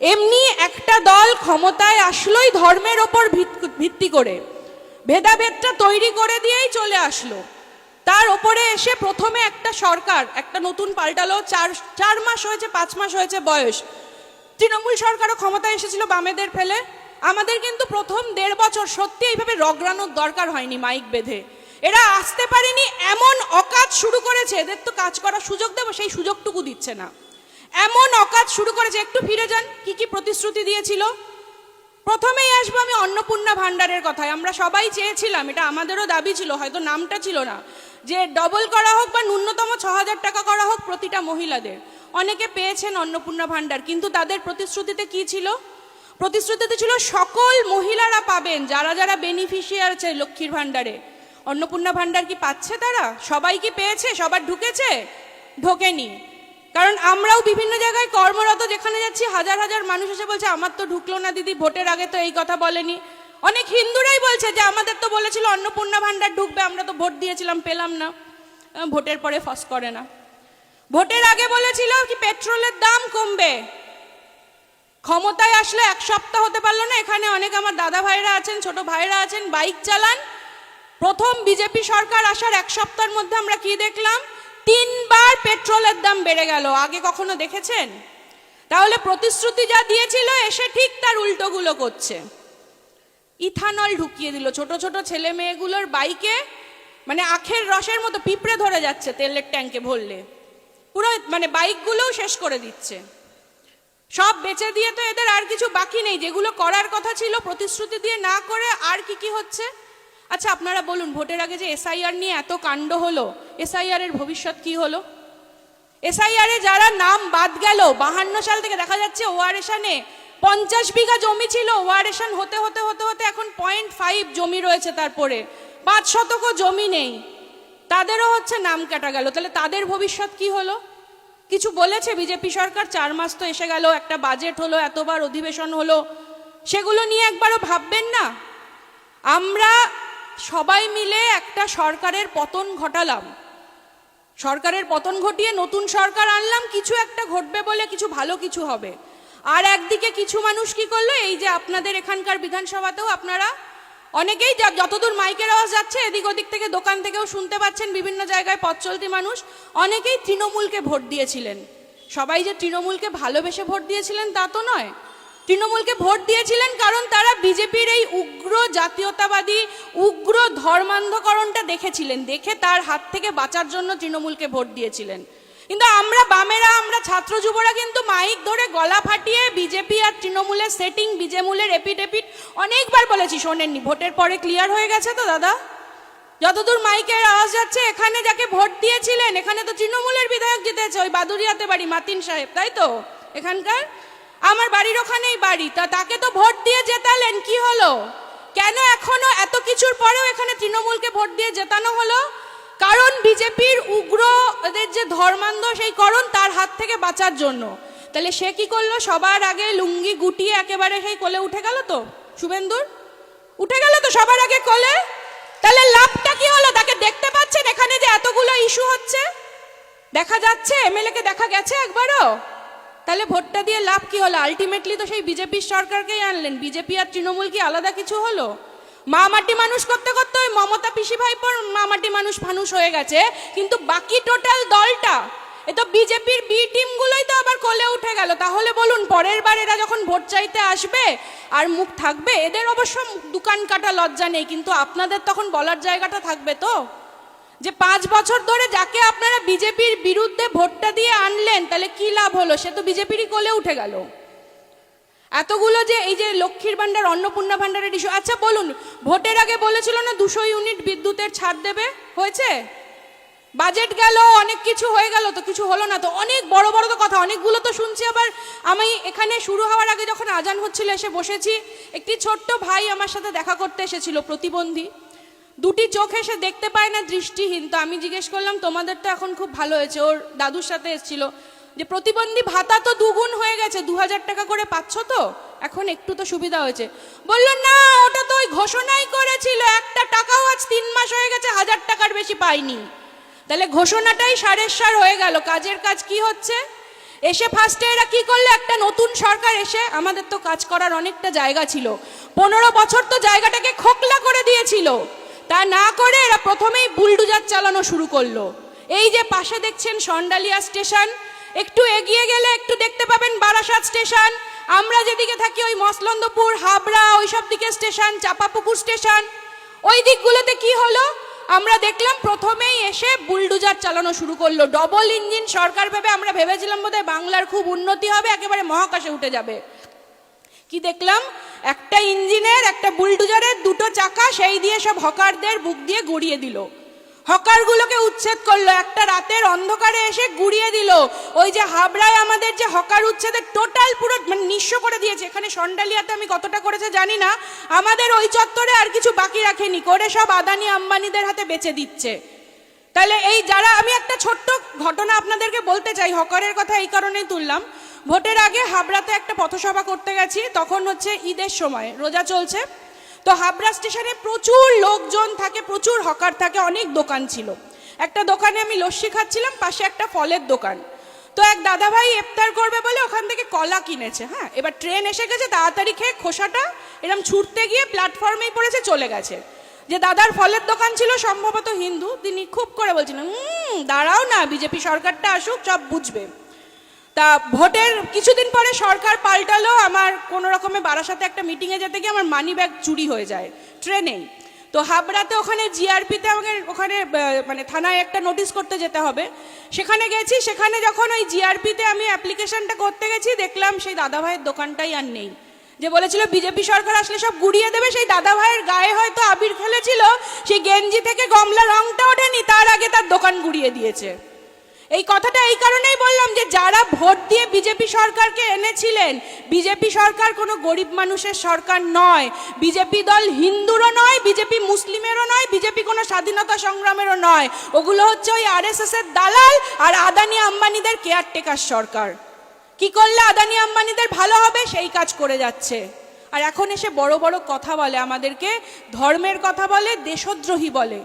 এমনি একটা দল ক্ষমতায় আসলোই ধর্মের ওপর ভিত্তি করে, ভেদাভেদটা তৈরি করে দিয়েই চলে আসলো। তার ওপরে এসে প্রথমে একটা সরকার, একটা নতুন পাল্টালো, 4 মাস হয়েছে, 5 মাস হয়েছে বয়স। তৃণমূল সরকারও ক্ষমতায় এসেছিল বামেদের ফেলে। আমাদের কিন্তু প্রথম 1.5 বছর সত্যি এইভাবে রগড়ানোর দরকার হয়নি মাইক বেঁধে। এরা আসতে পারেনি, এমন অকাজ শুরু করেছে, এদের তো কাজ করার সুযোগ দেবো সেই সুযোগটুকু দিচ্ছে না। এমন অকাজ শুরু করেছে, একটু ফিরে যান কি কি প্রতিশ্রুতি দিয়েছিল। প্রথমেই আসবো আমি অন্নপূর্ণা ভাণ্ডারের কথায়। আমরা সবাই চেয়েছিলাম, এটা আমাদেরও দাবি ছিল, হয়তো নামটা ছিল না, যে ডবল করা হোক বা ন্যূনতম 6,000 টাকা করা হোক প্রতিটা মহিলাদের। অনেকে পেয়েছেন অন্নপূর্ণা ভাণ্ডার, কিন্তু তাদের প্রতিশ্রুতিতে কি ছিল? প্রতিশ্রুতিতে ছিল সকল মহিলারা পাবেন, যারা যারা বেনিফিশিয়ার আছে লক্ষ্মীর ভাণ্ডারে। অন্নপূর্ণা ভাণ্ডার কি পাচ্ছে তারা? সবাই কি পেয়েছে? সবার ঢুকেছে? ঢোকেনি। কারণ আমরাও বিভিন্ন জায়গায় কর্মরত যেখানে যাচ্ছি, হাজার হাজার মানুষ এসে বলছে আমার তো ঢুকলো না দিদি, ভোটের আগে তো এই কথা বলেনি। অনেক হিন্দুরাই বলছে যে আমাদের তো বলেছিল অন্নপূর্ণা ভাণ্ডার ঢুকবে, আমরা তো ভোট দিয়েছিলাম, পেলাম না। ভোটের পরে ফস করে না। ভোটের আগে বলেছিল কি পেট্রোলের দাম কমবে, ক্ষমতায় আসলে 1 সপ্তাহ হতে পারলো না। এখানে অনেক আমার দাদা ভাইরা আছেন, ছোট ভাইরা আছেন, বাইক চালান। প্রথম বিজেপি সরকার আসার 1 সপ্তাহের মধ্যে আমরা কি দেখলাম? 3 বার পেট্রোলের দাম বেড়ে গেল। আগে কখনো দেখেছেন? তাহলে প্রতিশ্রুতি যা দিয়েছিল এসে ঠিক তার উল্টোগুলো করছে। ইথানল ঢুকিয়ে দিল ছোট ছোট ছেলে মেয়েগুলোর বাইকে, মানে আখের রসের মতো পিঁপড়ে ধরে যাচ্ছে তেলের ট্যাঙ্কে ভরলে, পুরো মানে বাইকগুলোও শেষ করে দিচ্ছে। সব বেচে দিয়ে তো এদের আর কিছু বাকি নেই। যেগুলো করার কথা ছিল প্রতিশ্রুতি দিয়ে না করে আর কি কি হচ্ছে। আচ্ছা আপনারা বলুন, ভোটের আগে যে এসআইআর নিয়ে এত কাণ্ড হলো, এসআইআর এর ভবিষ্যৎ কি হলো? এসআইআর এ যারা নাম বাদ গেল, 52 সাল থেকে দেখা যাচ্ছে ওয়ারেশনে 50 বিঘা জমি ছিল, ওয়ারেশন হতে হতে হতে হতে এখন 0.5 জমি রয়েছে, তারপরে 5 শতকও জমি নেই, তাদেরও হচ্ছে নাম কাটা গেল। তাহলে তাদের ভবিষ্যৎ কি হলো? কিছু বলেছে বিজেপি সরকার? 4 মাস তো এসে গেল, একটা বাজেট হলো, এতবার অধিবেশন হলো, সেগুলো নিয়ে একবারও ভাববেন না? আমরা সবাই মিলে একটা সরকারের পতন ঘটালাম, সরকারের পতন ঘটিয়ে নতুন সরকার আনলাম, কিছু একটা ঘটবে বলে, কিছু ভালো কিছু হবে। আর একদিকে কিছু মানুষ কি করলো, এই যে আপনাদের এখানকার বিধানসভাতেও আপনারা অনেকেই যতদূর মাইকের আওয়াজ যাচ্ছে এদিক ওদিক থেকে দোকান থেকেও শুনতে পাচ্ছেন, বিভিন্ন জায়গায় পথ চলতি মানুষ অনেকেই তৃণমূলকে ভোট দিয়েছিলেন। সবাই যে তৃণমূলকে ভালোবেসে ভোট দিয়েছিলেন তা তো নয়। তৃণমূলকে ভোট দিয়েছিলেন কারণ তারা বিজেপির এই উগ্র জাতীয়তাবাদী, উগ্র ধর্মান্ধকরণটা দেখেছিলেন, দেখে তার হাত থেকে বাঁচার জন্য তৃণমূলকে ভোট দিয়েছিলেন। কিন্তু আমরা বামেরা, আমরা ছাত্র যুবরা কিন্তু মাইক ধরে গলা ফাটিয়ে বিজেপি আর তৃণমূলের সেটিং, বিজেমূলের এপিট অনেকবার বলেছি, শোনেননি। ভোটের পরে ক্লিয়ার হয়ে গেছে তো দাদা? যতদূর মাইকের আওয়াজ যাচ্ছে, এখানে যাকে ভোট দিয়েছিলেন, এখানে তো তৃণমূলের বিধায়ক জিতেছে, ওই বাদুরিয়াতে বাড়ি মাতিন সাহেব, তাই তো? এখানকার আমার বাড়ির ওখানেই বাড়ি, তাকে তো ভোট দিয়ে জেতালেন, কি হলো? কেন এখনো এত কিছুর পরেও এখানে তৃণমূলকে ভোট দিয়ে জেতানো হলো? কারণ বিজেপির উগ্র এদের যে ধর্মান্ধ সেই করণ, তার হাত থেকে বাঁচার জন্য। তাহলে সে কি করলো? সবার আগে লুঙ্গি গুটিয়ে একেবারে সেই কোলে উঠে গেল তো, শুভেন্দুর উঠে গেল তো সবার আগে কোলে। তাহলে লাভটা কি হলো? তাকে দেখতে পাচ্ছেন এখানে যে এতগুলো ইস্যু হচ্ছে, দেখা যাচ্ছে, এমএলএ কে দেখা গেছে একবারও? তাহলে ভোটটা দিয়ে লাভ কি হলো? আলটিমেটলি তো সেই বিজেপির সরকারকেই আনলেন। বিজেপি আর তৃণমূল কি আলাদা কিছু হলো? মা মাটি মানুষ করতে করতে ওই মমতা পিসি ভাইপোর মা মাটি মানুষ হয়ে গেছে, কিন্তু বাকি টোটাল দলটা, এ তো বিজেপির বি টিমগুলোই তো আবার কোলে উঠে গেল। তাহলে বলুন, পরের বার এরা যখন ভোট চাইতে আসবে আর মুখ থাকবে, এদের অবশ্য দোকান কাটা লজ্জা নেই, কিন্তু আপনাদের তখন বলার জায়গাটা থাকবে তো, যে 5 বছর ধরে যাকে আপনারা বিজেপির বিরুদ্ধে ভোটটা দিয়ে আনলেন, তাহলে কি লাভ হলো? সে তো বিজেপিরই কোলে উঠে গেল। এতগুলো যে এই যে লক্ষ্মীর ভাণ্ডার, অন্নপূর্ণা ভাণ্ডারের ইস্যু, আচ্ছা বলুন, ভোটের আগে বলেছিল না 200 ইউনিট বিদ্যুতের ছাড় দেবে, হয়েছে? বাজেট গেল, অনেক কিছু হয়ে গেল, তো কিছু হলো না তো। অনেক বড় বড় তো কথা, অনেকগুলো তো শুনছি। আবার আমি এখানে শুরু হওয়ার আগে যখন আজান হচ্ছিল এসে বসেছি, একটি ছোট্ট ভাই আমার সাথে দেখা করতে এসেছিল, প্রতিবন্ধী, 2টি চোখ এসে দেখতে পায় না, দৃষ্টিহীন। তো আমি জিজ্ঞেস করলাম তোমাদের তো এখন খুব ভালো হয়েছে, ওর দাদুর সাথে এসেছিল, যে প্রতিবন্ধী ভাতা তো 2 গুণ হয়ে গেছে, 2000 টাকা করে পাচ্ছ তো, এখন একটু তো সুবিধা হয়েছে। বললো না, ওটা তো ওই ঘোষণাই করেছিল, একটা টাকাও আজ 3 মাস হয়ে গেছে 1000 টাকার বেশি পাইনি। তাহলে ঘোষণাটাই সারের সার হয়ে গেল, কাজের কাজ কি হচ্ছে? এসে ফার্স্টে এরা কি করলো, একটা নতুন সরকার এসে, আমাদের তো কাজ করার অনেকটা জায়গা ছিল, 15 বছর তো জায়গাটাকে খোকলা করে দিয়েছিল, তা না করে এরা প্রথমেই বুলডুজার চালানো শুরু করলো। এই যে পাশে দেখছেন সন্ডালিয়া স্টেশন, একটু এগিয়ে গেলে একটু দেখতে পাবেন বারাসাত স্টেশন, আমরা যেদিকে থাকি ওই মসলন্দপুর, হাবড়া, ওইসব দিকে স্টেশন, চাপাপুকুর স্টেশন, ওই দিকগুলোতে কি হলো, আমরা দেখলাম প্রথমেই এসে বুলডুজার চালানো শুরু করলো। ডবল ইঞ্জিন সরকার ভেবে আমরা ভেবেছিলাম বোধহয় বাংলার খুব উন্নতি হবে, একেবারে মহাকাশে উঠে যাবে। কি দেখলাম, একটা ইঞ্জিনের, একটা বুলডুজারের দুটো চাকা, সেই দিয়ে সব হকারদের বুক দিয়ে গুড়িয়ে দিল, হকারগুলোকে উচ্ছেদ করলো, একটা রাতের অন্ধকারে এসে গুড়িয়ে দিল। ওই যে হাবড়ায় আমাদের যে হকার উচ্ছেদের টোটাল পুরো মানে নিঃস্ব করে দিয়েছে, এখানে সন্ডালিয়াতে আমি কতটা করেছে জানি না, আমাদের ওই চত্বরে আর কিছু বাকি রাখেনি, করে সব আদানি আম্বানিদের হাতে বেচে দিচ্ছে। তাহলে এই যারা, আমি একটা ছোট্ট ঘটনা আপনাদেরকে বলতে চাই, হকারের কথা এই কারণেই তুললাম। ভোটের আগে হাবড়াতে একটা পথসভা করতে গেছি, তখন হচ্ছে ঈদের সময়, রোজা চলছে, তো হাবড়া স্টেশনে প্রচুর লোকজন থাকে, প্রচুর হকার থাকে, অনেক দোকান ছিল। একটা দোকানে আমি লস্যি খাচ্ছিলাম, পাশে একটা ফলের দোকান, তো এক দাদাভাই ইফতার করবে বলে ওখান থেকে কলা কিনেছে। হ্যাঁ, এবার ট্রেন এসে গেছে, তাড়াতাড়ি খেয়ে খোসাটা এরকম ছুটতে গিয়ে প্ল্যাটফর্মেই পড়েছে, চলে গেছে। যে দাদার ফলের দোকান ছিল সম্ভবত হিন্দু, তিনি খুব করে বলছিলেন, দাঁড়াও না, বিজেপি সরকারটা আসুক, সব বুঝবে। তা ভোটের কিছুদিন পরে সরকার পাল্টালো, আমার কোনো রকমে বারাসাতে একটা মিটিংয়ে যেতে গিয়ে আমার মানি ব্যাগ চুরি হয়ে যায় ট্রেনেই। তো হাবড়াতে ওখানে জিআরপিতে আমাকে ওখানে মানে থানায় একটা নোটিশ করতে যেতে হবে, সেখানে গেছি। সেখানে যখন ওই জিআরপিতে আমি অ্যাপ্লিকেশনটা করতে গেছি, দেখলাম সেই দাদাভাইয়ের দোকানটাই আর নেই। যে বলেছিল বিজেপি সরকার আসলে সব গুড়িয়ে দেবে, সেই দাদাভাইয়ের গায়ে হয়তো আবির খেলেছিল, সেই গেঞ্জি থেকে গমলা রংটা ওঠেনি, তার আগে তার দোকান গুড়িয়ে দিয়েছে। এই কথাটা এই কারণেই বললাম যে যারা ভোট দিয়ে বিজেপি সরকারকে এনেছিলেন, বিজেপি সরকার কোনো গরিব মানুষের সরকার নয়, বিজেপি দল হিন্দুরও নয়, বিজেপি মুসলিমেরও নয়, বিজেপি কোনো স্বাধীনতা সংগ্রামেরও নয়, ওগুলো হচ্ছে ওই আরএসএস এর দালাল আর আদানি আম্বানিদের কেয়ারটেকার সরকার। কি করলে আদানি আম্বানিদের ভালো হবে সেই কাজ করে যাচ্ছে। আর এখন এসে বড় বড় কথা বলে, আমাদেরকে ধর্মের কথা বলে, দেশদ্রোহী বলে।